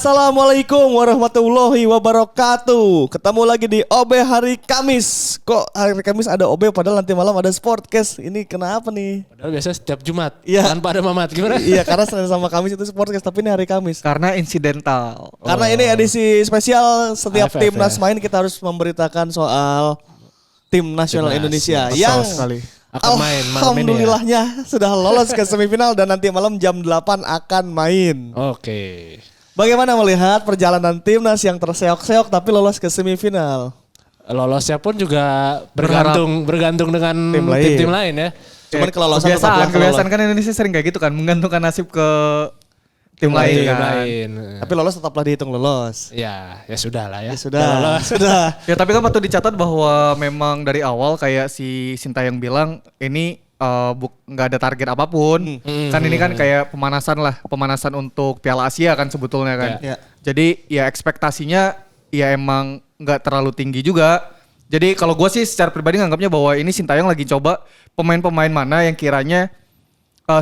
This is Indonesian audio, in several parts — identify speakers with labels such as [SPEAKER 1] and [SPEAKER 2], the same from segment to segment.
[SPEAKER 1] Assalamualaikum warahmatullahi wabarakatuh. Ketemu lagi di OB hari Kamis. Kok hari Kamis ada OB padahal nanti malam ada Sportcast? Ini kenapa nih?
[SPEAKER 2] Padahal biasa setiap Jumat
[SPEAKER 1] tanpa
[SPEAKER 2] ada Mamat. Gimana?
[SPEAKER 1] Iya, karena Senin sama Kamis itu Sportcast, tapi ini hari Kamis.
[SPEAKER 3] Karena insidental.
[SPEAKER 1] Karena ini edisi spesial, setiap
[SPEAKER 2] AFF,
[SPEAKER 1] timnas
[SPEAKER 2] ya.
[SPEAKER 1] main kita harus memberitakan soal tim nasional Indonesia yang
[SPEAKER 3] sekali.
[SPEAKER 2] Akan main malam ini ya.
[SPEAKER 1] alhamdulillahnya sudah lolos ke semifinal dan nanti malam jam 8 akan main.
[SPEAKER 2] Oke.
[SPEAKER 1] Bagaimana melihat perjalanan timnas yang terseok-seok tapi lolos ke semifinal?
[SPEAKER 2] Lolosnya pun juga bergantung dengan tim-tim lain ya.
[SPEAKER 1] Cuman kelolosan tetap
[SPEAKER 3] kebiasaan kan Indonesia sering kayak gitu kan, menggantungkan nasib ke tim lain kan.
[SPEAKER 1] Tapi lolos tetaplah dihitung lolos.
[SPEAKER 2] Ya sudah lah ya.
[SPEAKER 1] Ya sudah.
[SPEAKER 3] Ya tapi kan patut dicatat bahwa memang dari awal kayak si Sintayong bilang ini nggak ada target apapun. Kan ini kan kayak pemanasan untuk Piala Asia kan sebetulnya kan.
[SPEAKER 1] Ya.
[SPEAKER 3] Jadi ya ekspektasinya ya emang nggak terlalu tinggi juga. Jadi kalau gue sih secara pribadi nganggapnya bahwa ini Sintayong lagi coba pemain-pemain mana yang kiranya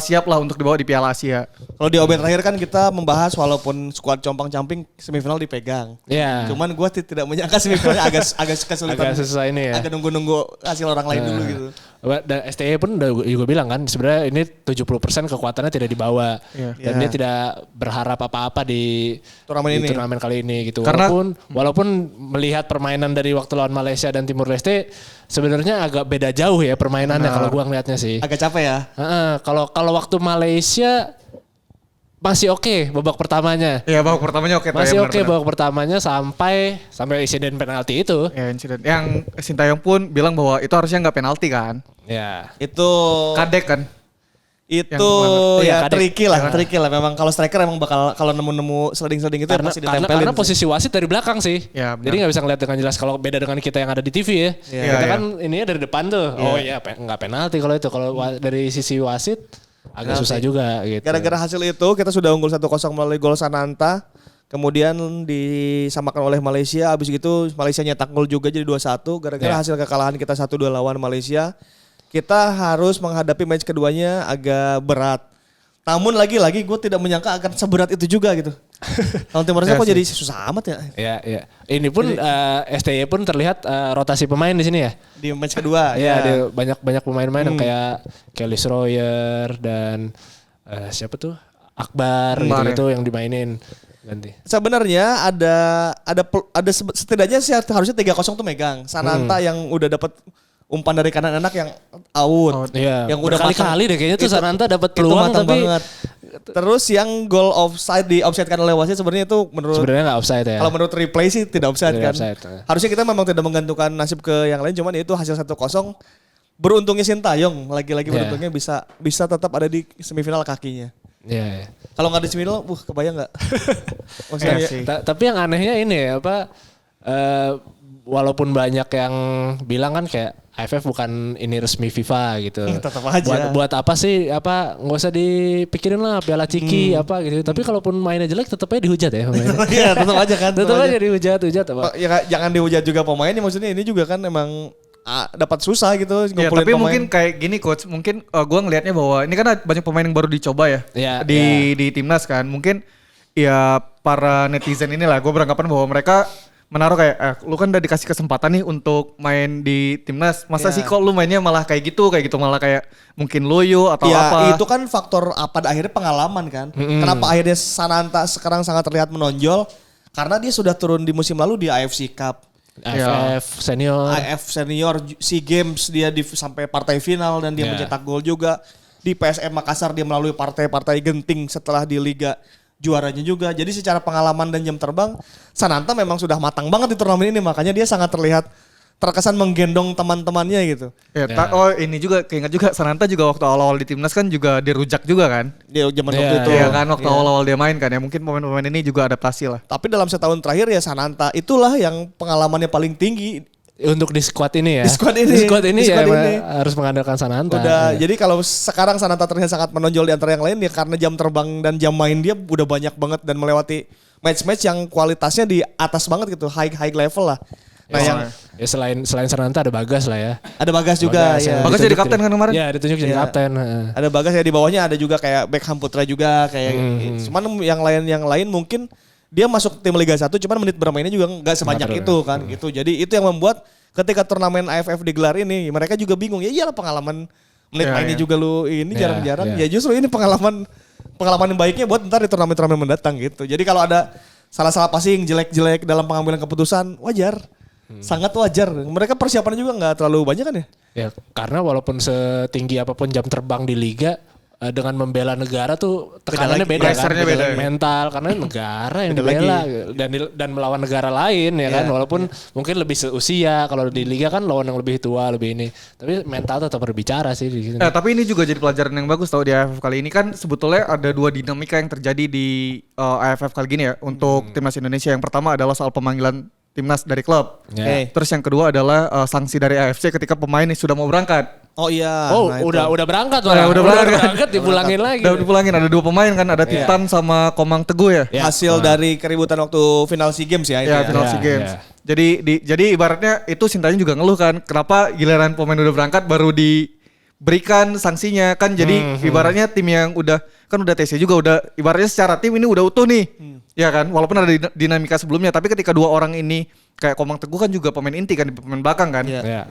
[SPEAKER 3] siap lah untuk dibawa di Piala Asia.
[SPEAKER 1] Kalau di OB terakhir kan kita membahas walaupun skuad compang-camping semifinal dipegang.
[SPEAKER 2] Iya.
[SPEAKER 1] Cuman gue tidak menyangka semifinalnya agak kesulitan.
[SPEAKER 2] Agak susah ini ya.
[SPEAKER 1] Agak nunggu-nunggu hasil orang lain dulu gitu.
[SPEAKER 2] Dan STE pun udah juga bilang kan sebenarnya ini 70% kekuatannya tidak dibawa. Dan dia tidak berharap apa-apa di turnamen kali ini gitu.
[SPEAKER 3] Karena,
[SPEAKER 2] walaupun melihat permainan dari waktu lawan Malaysia dan Timur Leste sebenarnya agak beda jauh ya permainannya kalau gua ngelihatnya sih.
[SPEAKER 1] Agak capek ya.
[SPEAKER 2] Kalau waktu Malaysia masih oke babak pertamanya.
[SPEAKER 3] Iya babak pertamanya oke.
[SPEAKER 2] Masih oke babak pertamanya sampai insiden penalti itu.
[SPEAKER 3] Ya insiden. Yang Sintayong pun bilang bahwa itu harusnya nggak penalti kan.
[SPEAKER 2] Ya.
[SPEAKER 1] Itu
[SPEAKER 3] Kadek kan.
[SPEAKER 1] Itu ya tricky lah. Memang kalau striker emang bakal kalau nemu-nemu sliding-sliding itu pasti ditempelin.
[SPEAKER 2] Karena posisi wasit dari belakang sih.
[SPEAKER 3] Ya,
[SPEAKER 2] jadi nggak bisa ngeliat dengan jelas kalau beda dengan kita yang ada di TV ya. Kita kan ininya dari depan tuh. Oh iya nggak penalti kalau itu. Kalau dari sisi wasit agak susah juga gitu.
[SPEAKER 1] Gara-gara hasil itu kita sudah unggul 1-0 melalui gol Sananta. Kemudian disamakan oleh Malaysia. Habis itu Malaysia nyetak gol juga jadi 2-1. Gara-gara hasil kekalahan kita 1-2 lawan Malaysia. Kita harus menghadapi match keduanya agak berat. Namun lagi-lagi gue tidak menyangka akan seberat itu juga gitu. Lawan Timor Leste kok jadi susah amat ya.
[SPEAKER 2] Iya. Ini pun STY pun terlihat rotasi pemain di sini ya.
[SPEAKER 1] Di match kedua.
[SPEAKER 2] Iya, ada banyak pemain-pemain yang kayak Kelly Sroyer dan siapa tuh? Akbar gitu yang dimainin ganti. Sebenarnya
[SPEAKER 1] ada setidaknya sih harusnya 3-0 tuh megang. Sananta yang udah dapat umpan dari kanan anak yang out.
[SPEAKER 2] Iya.
[SPEAKER 1] Yang udah
[SPEAKER 2] kali-kali deh kayaknya tuh Sananta dapat peluang tapi
[SPEAKER 1] banget. Terus yang gol offside di offside-kan oleh wasit sebenarnya itu
[SPEAKER 2] sebenarnya enggak offside ya.
[SPEAKER 1] Kalau menurut replay sih tidak offside kan.
[SPEAKER 2] Offside.
[SPEAKER 1] Harusnya kita memang tidak menggantungkan nasib ke yang lain, cuman itu hasil 1-0. Beruntungnya Sintayong lagi-lagi beruntungnya bisa tetap ada di semifinal kakinya.
[SPEAKER 2] Iya.
[SPEAKER 1] Kalau nggak di semifinal, kebayang nggak?
[SPEAKER 2] Tapi yang anehnya ini ya walaupun banyak yang bilang kan kayak AFF bukan ini resmi FIFA gitu.
[SPEAKER 1] Tetap aja.
[SPEAKER 2] Buat apa sih nggak usah dipikirin lah Piala Ciki apa gitu. Tapi kalaupun mainnya jelek tetap aja dihujat ya.
[SPEAKER 1] Iya tetap aja kan.
[SPEAKER 2] Tetap aja dihujat apa.
[SPEAKER 1] Ya jangan dihujat juga pemainnya, maksudnya ini juga kan emang dapat susah gitu
[SPEAKER 3] ya, tapi pemain. Mungkin kayak gini coach, mungkin gue ngelihatnya bahwa ini kan banyak pemain yang baru dicoba ya, di timnas kan. Mungkin ya para netizen inilah gue beranggapan bahwa mereka menaruh kayak lu kan udah dikasih kesempatan nih untuk main di timnas, masa sih kok lu mainnya malah kayak gitu malah kayak mungkin loyo atau apa.
[SPEAKER 1] Itu kan faktor pada akhirnya pengalaman kan. Kenapa akhirnya Sananta sekarang sangat terlihat menonjol? Karena dia sudah turun di musim lalu di AFC Cup.
[SPEAKER 2] AFF
[SPEAKER 1] senior SEA Games dia sampai partai final dan dia mencetak gol juga. Di PSM Makassar dia melalui partai-partai genting setelah di Liga juaranya juga. Jadi secara pengalaman dan jam terbang Sananta memang sudah matang banget di turnamen ini, makanya dia sangat terlihat terkesan menggendong teman-temannya gitu.
[SPEAKER 3] Ini juga keinget juga Sananta juga waktu awal-awal di timnas kan juga dirujak juga kan.
[SPEAKER 1] Dia zaman waktu itu.
[SPEAKER 3] Iya kan waktu awal-awal dia main kan ya, mungkin pemain-pemain ini juga adaptasi lah.
[SPEAKER 1] Tapi dalam setahun terakhir ya Sananta itulah yang pengalamannya paling tinggi
[SPEAKER 2] untuk di squad ini ya.
[SPEAKER 1] Di squad ini
[SPEAKER 2] harus mengandalkan Sananta.
[SPEAKER 1] Jadi kalau sekarang Sananta terlihat sangat menonjol di antara yang lain ya karena jam terbang dan jam main dia udah banyak banget dan melewati match-match yang kualitasnya di atas banget gitu, high level lah. Nah
[SPEAKER 2] selain Sananta ada Bagas lah ya.
[SPEAKER 1] Ada Bagas juga ya.
[SPEAKER 3] Bagas jadi kapten kan kemarin?
[SPEAKER 2] Iya, ditunjuk jadi kapten.
[SPEAKER 1] Ada Bagas ya, di bawahnya ada juga kayak Beckham Putra juga kayak. Cuman yang lain mungkin dia masuk tim Liga 1 cuman menit bermainnya juga nggak sebanyak itu kan gitu. Jadi itu yang membuat ketika turnamen AFF digelar ini mereka juga bingung. Ya iyalah pengalaman menit mainnya juga lu ini jarang-jarang. Ya justru ini pengalaman yang baiknya buat ntar di turnamen-turnamen mendatang gitu. Jadi kalau ada salah-salah passing jelek-jelek dalam pengambilan keputusan wajar. Sangat wajar. Mereka persiapannya juga nggak terlalu banyak kan ya?
[SPEAKER 2] Ya karena walaupun setinggi apapun jam terbang di liga dengan membela negara tuh tekanannya beda kan, beda. Mental karena negara yang dibela dan melawan negara lain ya kan, walaupun mungkin lebih seusia, kalau di liga kan lawan yang lebih tua lebih ini, tapi mental tetap berbicara sih di sini.
[SPEAKER 3] Tapi ini juga jadi pelajaran yang bagus tau di AFF kali ini kan sebetulnya ada dua dinamika yang terjadi di AFF kali gini ya untuk timnas Indonesia. Yang pertama adalah soal pemanggilan timnas dari klub. Terus yang kedua adalah sanksi dari AFC ketika pemain sudah mau berangkat.
[SPEAKER 1] Oh iya.
[SPEAKER 2] Oh,
[SPEAKER 1] nah
[SPEAKER 2] udah berangkat tuh.
[SPEAKER 3] Udah berangkat
[SPEAKER 2] dipulangin lagi.
[SPEAKER 3] Udah dipulangin, ada dua pemain kan, ada Titan sama Komang Teguh ya.
[SPEAKER 1] Hasil dari keributan waktu final SEA Games ya.
[SPEAKER 3] Final SEA Games. Jadi ibaratnya itu Sintayong juga ngeluh kan, kenapa giliran pemain udah berangkat baru diberikan sanksinya kan. Jadi ibaratnya tim yang udah TC juga udah ibaratnya secara tim ini udah utuh nih. Ya kan, walaupun ada dinamika sebelumnya, tapi ketika dua orang ini kayak Komang Teguh kan juga pemain inti kan, pemain belakang kan.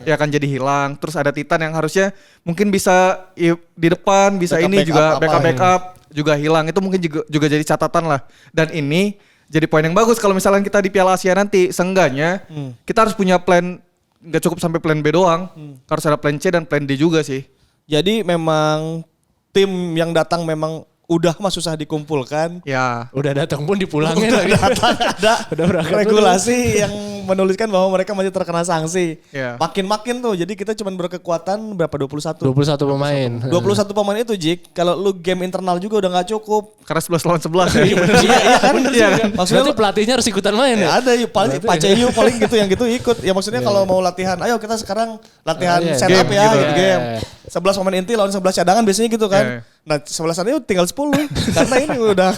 [SPEAKER 3] Ya kan jadi hilang. Terus ada Titan yang harusnya mungkin bisa di depan, bisa ini juga backup juga hilang. Itu mungkin juga jadi catatan lah. Dan ini jadi poin yang bagus kalau misalnya kita di Piala Asia nanti. Seenggaknya kita harus punya plan, gak cukup sampai plan B doang. Harus ada plan C dan plan D juga sih.
[SPEAKER 1] Jadi memang tim yang datang memang udah mah susah dikumpulkan.
[SPEAKER 2] Ya. Udah datang pun dipulangin lagi.
[SPEAKER 1] Ada regulasi yang menuliskan bahwa mereka masih terkena sanksi. Makin-makin tuh. Jadi kita cuma berkekuatan berapa? 21
[SPEAKER 2] pemain.
[SPEAKER 1] 21 pemain itu Jik. Kalau lu game internal juga udah gak cukup.
[SPEAKER 3] Karena 11 lawan 11 ya.
[SPEAKER 1] Iya kan?
[SPEAKER 2] Maksudnya tuh pelatihnya harus ikutan main ya?
[SPEAKER 1] Ada paling Pak Ceyu paling gitu yang gitu ikut. Ya maksudnya kalau mau latihan, ayo kita sekarang latihan setup ya gitu game. 11 pemain inti lawan 11 cadangan biasanya gitu kan. Nah 11-an itu tinggal 10 karena ini udah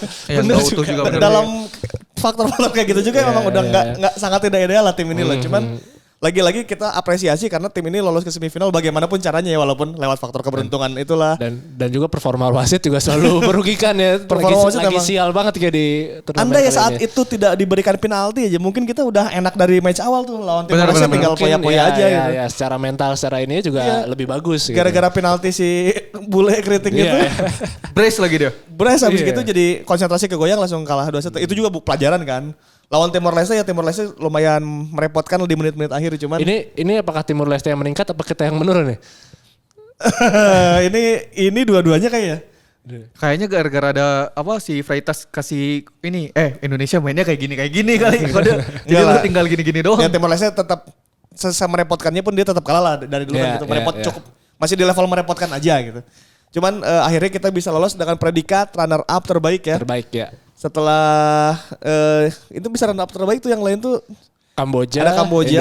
[SPEAKER 1] dalam faktor kayak gitu juga memang udah nggak sangat tidak ideal lah tim ini loh. Cuman lagi-lagi kita apresiasi karena tim ini lolos ke semifinal bagaimanapun caranya ya, walaupun lewat faktor keberuntungan itulah.
[SPEAKER 2] Dan juga performa wasit juga selalu merugikan ya.
[SPEAKER 1] Performa wasit
[SPEAKER 2] lagi sial banget kayak di turnamen.
[SPEAKER 1] Anda ya saat itu tidak diberikan penalti aja mungkin kita udah enak dari match awal tuh lawan tim Malaysia tinggal poya-poya aja gitu.
[SPEAKER 2] Ya, secara mental secara ini juga lebih bagus gitu.
[SPEAKER 1] Gara-gara penalti si bule keriting gitu.
[SPEAKER 3] Brace lagi dia.
[SPEAKER 1] Brace habis gitu jadi konsentrasi kegoyang langsung kalah 2-1. Itu juga pelajaran kan. Lawan Timor Leste lumayan merepotkan di menit-menit akhir cuman.
[SPEAKER 2] Ini apakah Timor Leste yang meningkat apa kita yang menurun nih?
[SPEAKER 1] ini dua-duanya kayak ya.
[SPEAKER 3] Kayaknya gara-gara ada apa si Freitas kasih ini Indonesia mainnya kayak gini kali. Jadi lu tinggal gini-gini doang.
[SPEAKER 1] Ya Timor Leste tetap merepotkannya pun dia tetap kalah lah dari dulu kan gitu. Cukup masih di level merepotkan aja gitu. Cuman akhirnya kita bisa lolos dengan predikat runner up terbaik ya.
[SPEAKER 2] Terbaik ya.
[SPEAKER 1] Setelah itu bisa runner up terbaik tuh yang lain tuh
[SPEAKER 2] Kamboja,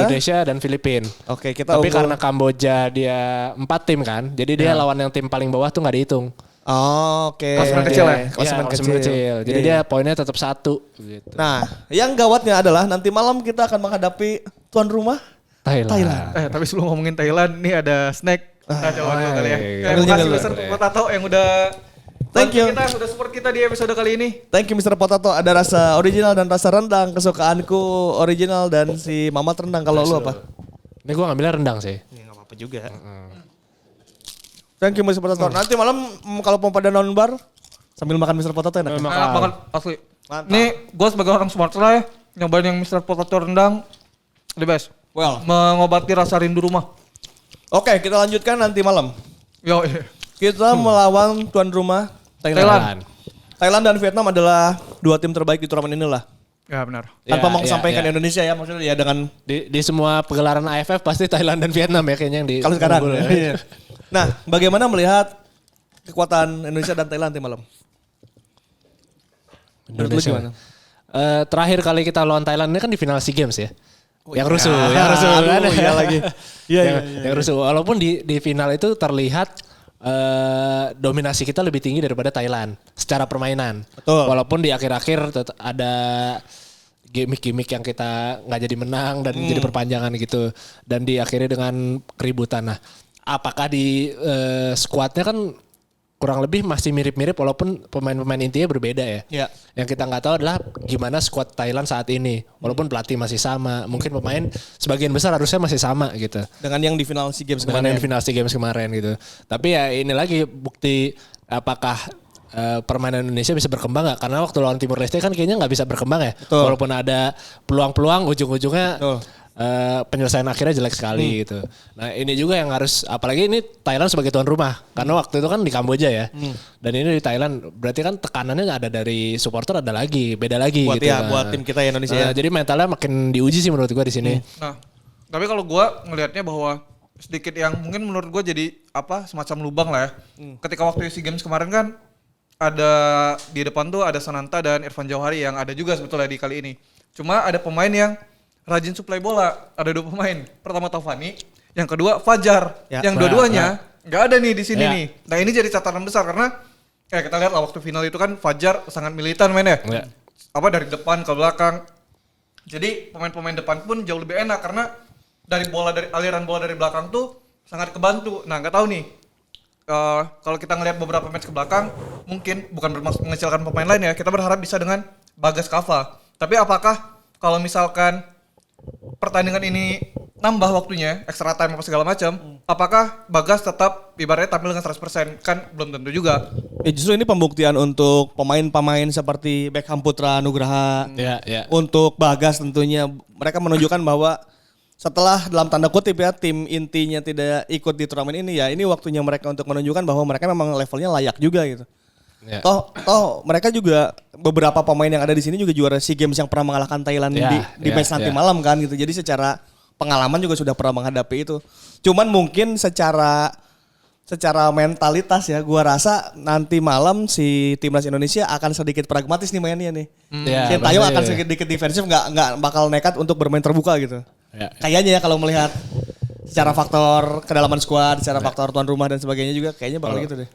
[SPEAKER 2] Indonesia dan Filipina.
[SPEAKER 1] Oke, kita
[SPEAKER 2] tapi karena Kamboja dia 4 tim kan, jadi dia lawan yang tim paling bawah tuh nggak dihitung.
[SPEAKER 1] Oh, oke.
[SPEAKER 3] Klasemen kecil ya?
[SPEAKER 2] Klasemen kecil. Jadi dia poinnya tetap 1 gitu.
[SPEAKER 1] Nah, yang gawatnya adalah nanti malam kita akan menghadapi tuan rumah Thailand.
[SPEAKER 3] Tapi sebelum ngomongin Thailand, nih ada snack. Coba kali ya. Terima kasih Mr. Potato yang udah
[SPEAKER 1] Thank you.
[SPEAKER 3] Kita udah support kita di episode kali ini.
[SPEAKER 1] Thank you Mr. Potato. Ada rasa original dan rasa rendang. Kesukaanku original dan si Mamat rendang. Kalau lu apa?
[SPEAKER 2] Ini gue ngambilnya rendang sih.
[SPEAKER 1] Ya gak apa-apa juga. Thank you Mr. Potato. Nanti malam kalau mau pada non-bar sambil makan Mr. Potato enak.
[SPEAKER 3] Enak banget asli. Nih gue sebagai orang Sumatera ya, nyobain yang Mr. Potato rendang the best.
[SPEAKER 1] Well,
[SPEAKER 3] mengobati rasa rindu rumah.
[SPEAKER 1] Oke, kita lanjutkan nanti malam.
[SPEAKER 3] Yo.
[SPEAKER 1] Kita melawan tuan rumah Thailand dan Vietnam adalah 2 tim terbaik di turnamen inilah.
[SPEAKER 3] Ya benar.
[SPEAKER 1] Tanpa menyampaikan Indonesia ya, maksudnya ya dengan
[SPEAKER 2] di semua pegelaran AFF pasti Thailand dan Vietnam ya kayaknya yang di
[SPEAKER 1] kalau sekarang. Nah, bagaimana melihat kekuatan Indonesia dan Thailand tim malam?
[SPEAKER 2] Menurut lu gimana? Terakhir kali kita lawan Thailand ini kan di final SEA Games ya. Yang rusuh kan?
[SPEAKER 1] Iya lagi.
[SPEAKER 2] Yang rusuh. Walaupun di final itu terlihat dominasi kita lebih tinggi daripada Thailand secara permainan.
[SPEAKER 1] Betul.
[SPEAKER 2] Walaupun di akhir-akhir ada gimmick-gimmick yang kita nggak jadi menang dan jadi perpanjangan gitu. Dan diakhiri dengan keributan. Nah, apakah di skuadnya kan kurang lebih masih mirip-mirip walaupun pemain-pemain intinya berbeda ya.
[SPEAKER 1] Ya.
[SPEAKER 2] Yang kita nggak tahu adalah gimana skuad Thailand saat ini. Walaupun pelatih masih sama, mungkin pemain sebagian besar harusnya masih sama gitu.
[SPEAKER 1] Dengan yang di final SEA Games
[SPEAKER 2] kemarin. Dengan yang di final SEA Games kemarin gitu. Tapi ya ini lagi bukti apakah permainan Indonesia bisa berkembang gak? Karena waktu lawan Timor Leste kan kayaknya nggak bisa berkembang ya. Betul. Walaupun ada peluang-peluang, ujung-ujungnya penyelesaian akhirnya jelek sekali gitu. Nah ini juga yang harus, apalagi ini Thailand sebagai tuan rumah. Karena waktu itu kan di Kamboja ya. Dan ini di Thailand, berarti kan tekanannya ada dari supporter, ada lagi, beda lagi
[SPEAKER 1] buat
[SPEAKER 2] gitu.
[SPEAKER 1] Buat tim kita Indonesia ya.
[SPEAKER 2] Jadi mentalnya makin diuji sih menurut gue di sini.
[SPEAKER 3] Nah, tapi kalau gue ngelihatnya bahwa sedikit yang mungkin menurut gue jadi semacam lubang lah ya. Ketika waktu SEA Games kemarin kan ada di depan tuh ada Sananta dan Irfan Jauhari yang ada juga sebetulnya di kali ini. Cuma ada pemain yang rajin suplai bola, ada 2 pemain. Pertama Taufani, yang kedua Fajar. Yang dua-duanya nggak ada nih di sini nih. Nah ini jadi catatan besar karena kita lihat lah waktu final itu kan Fajar sangat militan mainnya. Dari depan ke belakang. Jadi pemain-pemain depan pun jauh lebih enak karena dari aliran bola dari belakang tuh sangat kebantu. Nah nggak tahu nih. Kalau kita ngelihat beberapa match ke belakang, mungkin bukan bermaksud mengecilkan pemain lain ya. Kita berharap bisa dengan Bagas Kava. Tapi apakah kalau misalkan pertandingan ini nambah waktunya, extra time apa segala macam, apakah Bagas tetap ibaratnya tampil dengan 100%? Kan belum tentu juga.
[SPEAKER 1] Ya justru ini pembuktian untuk pemain-pemain seperti Beckham Putra Nugraha. Untuk Bagas tentunya mereka menunjukkan bahwa setelah dalam tanda kutip ya tim intinya tidak ikut di turnamen ini, ya ini waktunya mereka untuk menunjukkan bahwa mereka memang levelnya layak juga gitu. Toh mereka juga beberapa pemain yang ada di sini juga juara SEA Games yang pernah mengalahkan Thailand di match nanti malam kan gitu. Jadi secara pengalaman juga sudah pernah menghadapi itu. Cuman mungkin secara mentalitas ya gua rasa nanti malam si timnas Indonesia akan sedikit pragmatis nih mainnya nih. Sintayong akan sedikit defensif, nggak bakal nekat untuk bermain terbuka gitu. Kayaknya ya kalau melihat secara faktor kedalaman skuad, secara faktor tuan rumah dan sebagainya juga kayaknya bakal gitu deh.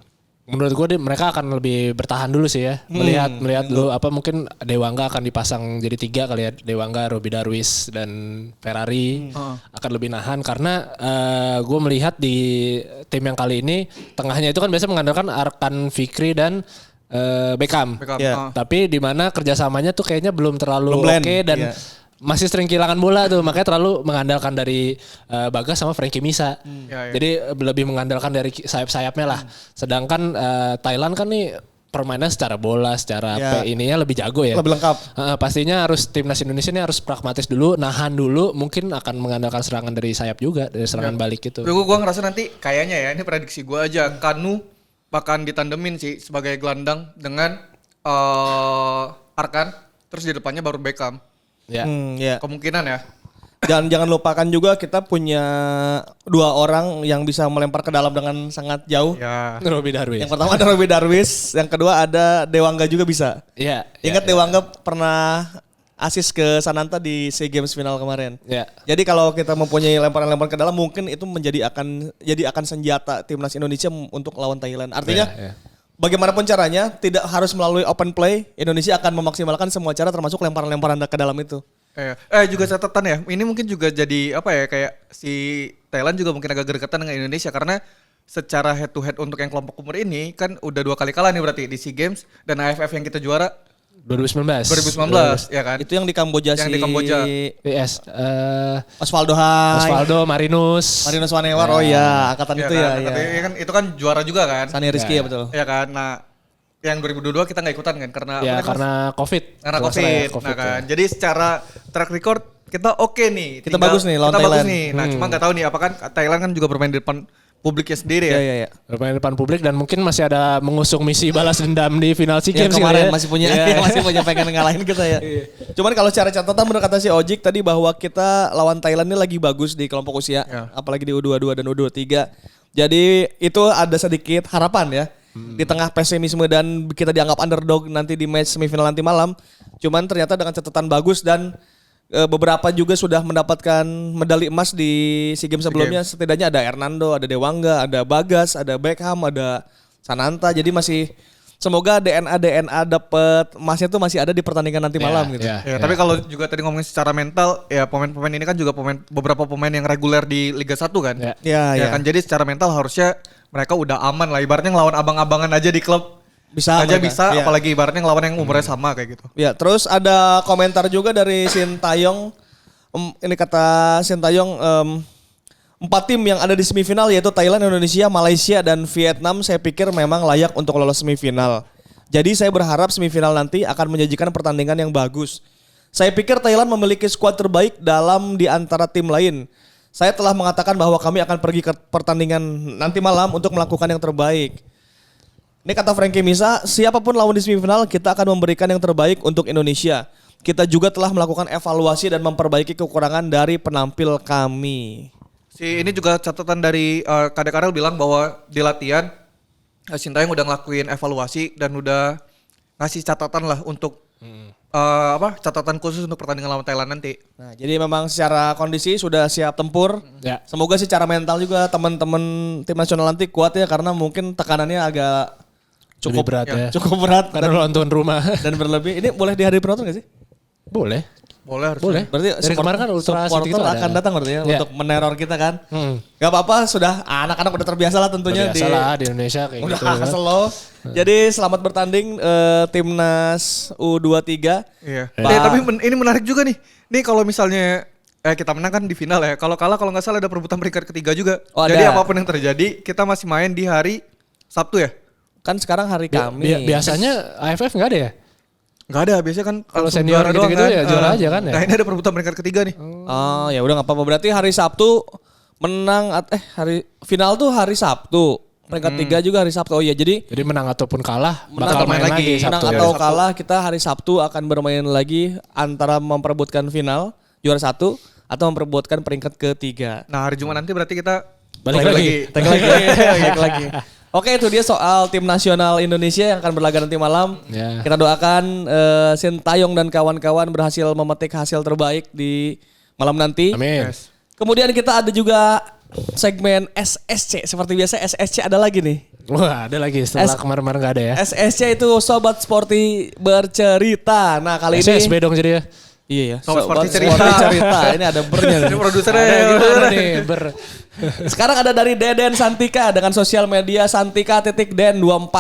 [SPEAKER 2] Menurut gue mereka akan lebih bertahan dulu sih ya. Melihat dulu mungkin Dewangga akan dipasang jadi 3 kali ya. Dewangga, Robi Darwis dan Ferrari akan lebih nahan karena gue melihat di tim yang kali ini tengahnya itu kan biasa mengandalkan Arkan Fikri dan Beckham. Tapi di mana kerjasamanya tuh kayaknya belum terlalu oke dan masih sering kehilangan bola tuh, makanya terlalu mengandalkan dari Bagas sama Frankie Misa. Jadi lebih mengandalkan dari sayap-sayapnya lah. Sedangkan Thailand kan nih permainan secara bola, secara ininya lebih jago ya.
[SPEAKER 1] Lebih lengkap.
[SPEAKER 2] Pastinya harus timnas Indonesia ini harus pragmatis dulu, nahan dulu, mungkin akan mengandalkan serangan dari sayap juga, dari serangan balik gitu.
[SPEAKER 3] Gue ngerasa nanti kayaknya ya, ini prediksi gue aja, Kanu akan ditandemin sih sebagai gelandang dengan Arkan, terus di depannya baru Beckham. Kemungkinan ya.
[SPEAKER 1] Dan jangan lupakan juga kita punya 2 orang yang bisa melempar ke dalam dengan sangat jauh.
[SPEAKER 2] Robi Darwis.
[SPEAKER 1] Yang pertama ada Robi Darwis, yang kedua ada Dewangga juga bisa. Ingat Dewangga pernah asis ke Sananta di SEA Games final kemarin. Jadi kalau kita mempunyai lemparan-lemparan ke dalam mungkin itu akan senjata timnas Indonesia untuk lawan Thailand. Artinya bagaimanapun caranya, tidak harus melalui open play, Indonesia akan memaksimalkan semua cara termasuk lemparan-lemparan ke dalam itu.
[SPEAKER 3] Juga catatan ya, ini mungkin juga jadi kayak si Thailand juga mungkin agak gregetan dengan Indonesia karena secara head to head untuk yang kelompok umur ini kan udah 2 kali kalah nih berarti di SEA Games dan AFF yang kita juara
[SPEAKER 2] 2019
[SPEAKER 3] ya kan.
[SPEAKER 1] Itu yang di Kamboja
[SPEAKER 3] di Kamboja.
[SPEAKER 2] PS
[SPEAKER 1] Osvaldo Hai.
[SPEAKER 2] Osvaldo Marinus
[SPEAKER 1] Wanewar. Angkatan itu
[SPEAKER 3] kan? Kan itu kan juara juga kan.
[SPEAKER 1] Sani Rizky ya betul.
[SPEAKER 3] Ya kan. Nah, yang 2022 kita nggak ikutan kan
[SPEAKER 2] karena COVID.
[SPEAKER 3] Karena COVID. Nah kan. Jadi secara track record kita oke nih.
[SPEAKER 1] Kita bagus nih lawan Thailand.
[SPEAKER 3] Bagus nih. Nah, cuma nggak tahu nih apakah Thailand kan juga bermain di depan publiknya sendiri ya.
[SPEAKER 1] Iya.
[SPEAKER 2] Bermain di depan publik dan mungkin masih ada mengusung misi balas dendam di final SEA Games
[SPEAKER 1] kemarin masih punya pengen ngalahin kita ya. Cuman kalau secara catatan menurut kata si Ojik tadi bahwa kita lawan Thailand ini lagi bagus di kelompok usia, apalagi di U22 dan U23. Jadi itu ada sedikit harapan ya. Di tengah pesimisme dan kita dianggap underdog nanti di match semifinal nanti malam. Cuman ternyata dengan catatan bagus dan beberapa juga sudah mendapatkan medali emas di SEA Games sebelumnya. Setidaknya ada Hernando, ada Dewangga, ada Bagas, ada Beckham, ada Sananta. Jadi masih semoga DNA dapet emasnya tuh masih ada di pertandingan nanti malam gitu.
[SPEAKER 3] Tapi kalau juga tadi ngomongin secara mental, ya pemain-pemain ini kan juga beberapa pemain yang reguler di Liga 1 kan. Ya kan, jadi secara mental harusnya mereka udah aman lah. Ibaratnya ngelawan abang-abangan aja di klub. Bisa, apalagi ibaratnya ngelawan yang umurnya sama kayak gitu.
[SPEAKER 1] Ya, terus ada komentar juga dari Sintayong. Ini kata Sintayong, 4 tim yang ada di semifinal yaitu Thailand, Indonesia, Malaysia, dan Vietnam saya pikir memang layak untuk lolos semifinal. Jadi saya berharap semifinal nanti akan menyajikan pertandingan yang bagus. Saya pikir Thailand memiliki skuad terbaik di antara tim lain. Saya telah mengatakan bahwa kami akan pergi ke pertandingan nanti malam untuk melakukan yang terbaik. Ini kata Frankie Misa, siapapun lawan di semifinal kita akan memberikan yang terbaik untuk Indonesia. Kita juga telah melakukan evaluasi dan memperbaiki kekurangan dari penampil kami.
[SPEAKER 3] Ini juga catatan dari Kadek Karel bilang bahwa di latihan Sintayong udah ngelakuin evaluasi dan udah ngasih catatan lah untuk catatan khusus untuk pertandingan lawan Thailand nanti.
[SPEAKER 1] Nah, jadi memang secara kondisi sudah siap tempur. Ya. Semoga secara mental juga teman-teman tim nasional nanti kuat ya karena mungkin tekanannya agak cukup berat ya. Cukup berat
[SPEAKER 2] karena nonton rumah
[SPEAKER 1] dan berlebih. Ini boleh di hari penonton gak sih?
[SPEAKER 3] Boleh harusnya.
[SPEAKER 1] Boleh. Berarti dari kemarin kan supporter akan datang berarti ya untuk meneror kita kan. Gak apa-apa, sudah anak-anak udah terbiasa lah tentunya
[SPEAKER 2] di Indonesia kayak
[SPEAKER 1] udah
[SPEAKER 2] gitu.
[SPEAKER 1] Udah slow. Jadi selamat bertanding timnas U23.
[SPEAKER 3] Iya. Tapi ini menarik juga nih. Nih kalau misalnya kita menang kan di final ya. Kalau kalah kalau nggak salah ada perebutan peringkat ketiga juga. Jadi apapun yang terjadi kita masih main di hari Sabtu ya.
[SPEAKER 1] Kan sekarang hari Kamis.
[SPEAKER 2] Biasanya AFF nggak ada ya?
[SPEAKER 3] Nggak ada, biasanya kan
[SPEAKER 2] kalau senior gitu-gitu kan, ya juara aja kan ya.
[SPEAKER 3] Nah ini ada perebutan peringkat ketiga nih.
[SPEAKER 1] Oh ya udah nggak apa-apa. Berarti hari Sabtu menang hari final tuh hari Sabtu. Peringkat 3 juga hari Sabtu. Oh iya jadi
[SPEAKER 2] menang ataupun kalah bakal main lagi
[SPEAKER 1] Sabtu. Menang atau kalah kita hari Sabtu akan bermain lagi antara memperebutkan final juara 1 atau memperebutkan peringkat ketiga.
[SPEAKER 3] Nah hari Jumat nanti berarti kita
[SPEAKER 1] balik lagi. Oke, itu dia soal tim nasional Indonesia yang akan berlaga nanti malam. Yeah. Kita doakan Sintayong dan kawan-kawan berhasil memetik hasil terbaik di malam nanti.
[SPEAKER 2] Amin.
[SPEAKER 1] Yes. Kemudian kita ada juga segmen SSC. Seperti biasa SSC ada lagi nih.
[SPEAKER 2] Wah, ada lagi setelah kemarin-kemarin gak ada ya.
[SPEAKER 1] SSC itu Sobat Sporty Bercerita. Nah kali ini
[SPEAKER 2] SSB dong jadi ya.
[SPEAKER 1] Iya ya.
[SPEAKER 3] Sobat Sporty Cerita.
[SPEAKER 1] Ini ada bernya.
[SPEAKER 3] Ini produsernya
[SPEAKER 2] gimana nih
[SPEAKER 1] Sekarang ada dari Deden Santika dengan sosial media Santika.den24.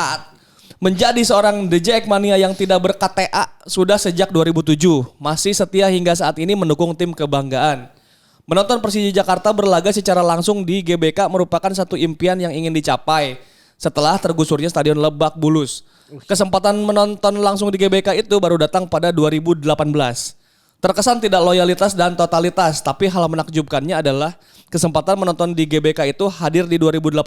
[SPEAKER 1] Menjadi seorang The Jackmania yang tidak ber-KTA sudah sejak 2007. Masih setia hingga saat ini mendukung tim kebanggaan. Menonton Persija Jakarta berlaga secara langsung di GBK merupakan satu impian yang ingin dicapai setelah tergusurnya Stadion Lebak Bulus. Kesempatan menonton langsung di GBK itu baru datang pada 2018. Terkesan tidak loyalitas dan totalitas, tapi hal menakjubkannya adalah kesempatan menonton di GBK itu hadir di 2018,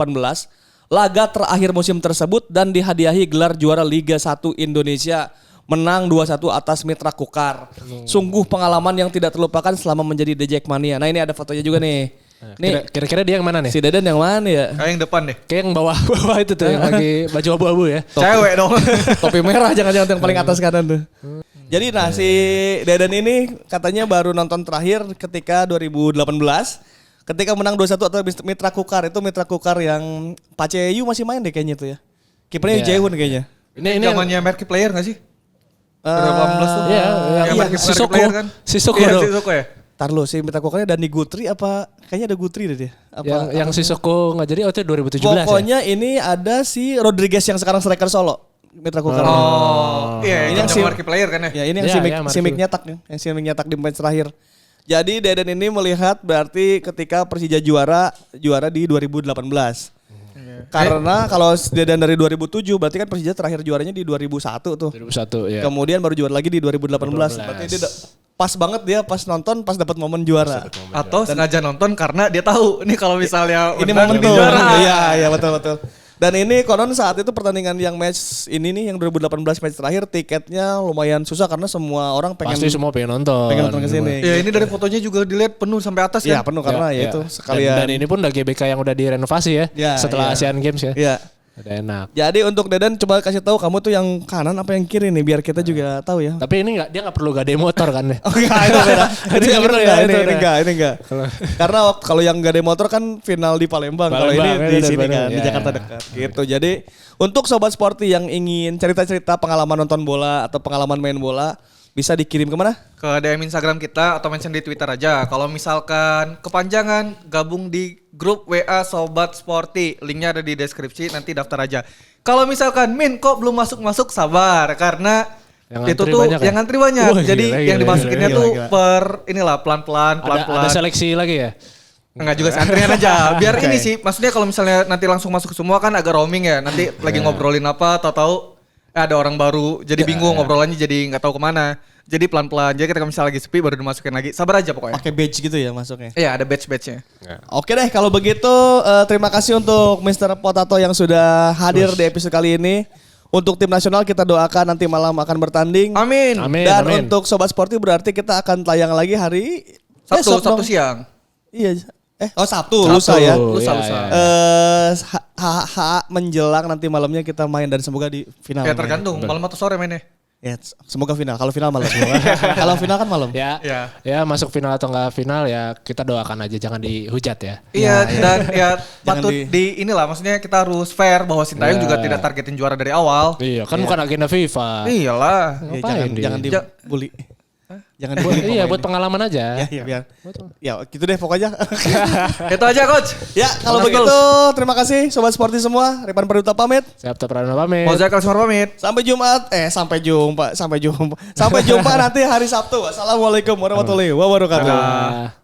[SPEAKER 1] laga terakhir musim tersebut dan dihadiahi gelar juara Liga 1 Indonesia, menang 2-1 atas Mitra Kukar. Sungguh pengalaman yang tidak terlupakan selama menjadi The Jackmania. Nah ini ada fotonya juga nih.
[SPEAKER 2] Nih kira-kira dia yang mana nih?
[SPEAKER 1] Si Deden yang mana ya?
[SPEAKER 3] Kayak yang depan deh.
[SPEAKER 2] Kayak yang bawah itu tuh yang lagi baju abu-abu ya.
[SPEAKER 3] Cewek dong.
[SPEAKER 1] Topi merah jangan-jangan yang paling atas kanan tuh. Jadi si Deden ini katanya baru nonton terakhir ketika 2018 ketika menang 2-1 atau Mitra Kukar. Itu Mitra Kukar yang Paceyu masih main deh kayaknya tuh ya. Kipernya Jaewon kayaknya.
[SPEAKER 3] Ini zamannya marquee player gak sih? 2018 tuh.
[SPEAKER 2] Iya,
[SPEAKER 3] Sissoko ya.
[SPEAKER 1] Tarlo si Mitra Kukarnya Dani Gutri apa kayaknya ada Gutri deh dia.
[SPEAKER 2] Apa yang Sissoko enggak jadi itu 2017
[SPEAKER 1] pokoknya ya? Ini ada si Rodriguez yang sekarang striker Solo. Mitra Kukar.
[SPEAKER 3] Iya, ini yang si marquee player kan ya?
[SPEAKER 1] Ya, ini yang si Mik nyetak nih, yang si Mik nyetak di match terakhir. Jadi Deden ini melihat berarti ketika Persija juara di 2018. Karena kalau Deden dari 2007 berarti kan Persija terakhir juaranya di 2001 tuh.
[SPEAKER 2] 2001 ya.
[SPEAKER 1] Kemudian baru juara lagi di 2018. Berarti dia pas banget dia pas nonton pas dapat momen juara.
[SPEAKER 3] Atau sengaja nonton karena dia tahu nih kalau misalnya
[SPEAKER 1] ini momen juara. Iya betul. Dan ini konon saat itu pertandingan yang match ini nih yang 2018 match terakhir tiketnya lumayan susah karena semua orang pengen.
[SPEAKER 2] Pasti semua pengen nonton.
[SPEAKER 1] Pengen nonton kesini.
[SPEAKER 3] Ya ini dari fotonya juga dilihat penuh sampai atas kan.
[SPEAKER 1] Iya penuh karena ya itu sekalian.
[SPEAKER 2] Dan ini pun udah GBK yang udah direnovasi ya setelah Asian Games ya.
[SPEAKER 1] Iya.
[SPEAKER 2] Udah enak.
[SPEAKER 1] Jadi untuk Deden coba kasih tahu kamu tuh yang kanan apa yang kiri nih biar kita juga tahu ya.
[SPEAKER 2] Tapi ini dia nggak perlu gade motor kan ya?
[SPEAKER 1] Oh enggak, itu beda. Itu
[SPEAKER 2] nggak perlu ya,
[SPEAKER 1] ini enggak. Karena kalau yang gade motor kan final di Palembang. Kalau ini di sini kan, di Jakarta dekat. Gitu. Jadi untuk sobat sporty yang ingin cerita-cerita pengalaman nonton bola atau pengalaman main bola bisa dikirim kemana?
[SPEAKER 3] Ke DM Instagram kita atau mention di Twitter aja. Kalau misalkan kepanjangan, gabung di grup WA Sobat Sporty. Linknya ada di deskripsi, nanti daftar aja. Kalau misalkan, Min kok belum masuk-masuk, sabar. Karena yang itu tuh yang ngantri banyak. Wah, jadi gila, yang dimasukinnya tuh per inilah pelan-pelan.
[SPEAKER 2] Ada seleksi lagi ya?
[SPEAKER 3] Enggak juga sih, antrian aja. Biar ini sih, maksudnya kalau misalnya nanti langsung masuk semua kan agak roaming ya. Nanti lagi ngobrolin apa, tahu-tahu ada orang baru, jadi bingung ngobrolannya jadi nggak tahu kemana. Jadi pelan-pelan, jadi kita misalnya lagi sepi baru dimasukin lagi. Sabar aja pokoknya.
[SPEAKER 1] Pakai badge gitu ya masuknya?
[SPEAKER 3] Iya ada badge-badge-nya.
[SPEAKER 1] Oke deh kalau begitu terima kasih untuk Mr. Potato yang sudah hadir di episode kali ini. Untuk tim nasional kita doakan nanti malam akan bertanding.
[SPEAKER 3] Amin.
[SPEAKER 1] Dan untuk Sobat Sporty berarti kita akan tayang lagi hari
[SPEAKER 3] Sabtu siang.
[SPEAKER 1] Iya. Sabtu lusa ya.
[SPEAKER 3] Lusa.
[SPEAKER 1] Menjelang nanti malamnya kita main dan semoga di final.
[SPEAKER 3] Ya tergantung malam atau sore mainnya.
[SPEAKER 1] Ya semoga final. Kalau final malam. Kalau final kan malam.
[SPEAKER 2] Ya masuk final atau enggak final ya kita doakan aja jangan dihujat ya.
[SPEAKER 3] Iya dan ya patut di inilah maksudnya kita harus fair bahwa Sintayong juga tidak targetin juara dari awal.
[SPEAKER 2] Iya kan bukan agenda FIFA.
[SPEAKER 3] Iyalah.
[SPEAKER 1] Jangan dibully. Jangan dibully.
[SPEAKER 2] Iya buat pengalaman aja.
[SPEAKER 1] Ya biar. Ya gitu deh pokoknya.
[SPEAKER 3] Itu aja coach.
[SPEAKER 1] Ya kalau begitu terima kasih Sobat Sporty semua. Ripan Perdutta pamit.
[SPEAKER 2] Septa Pradana pamit.
[SPEAKER 3] Mozaik Alsmar pamit.
[SPEAKER 1] Sampai jumpa nanti hari Sabtu. Wassalamualaikum warahmatullahi wabarakatuh.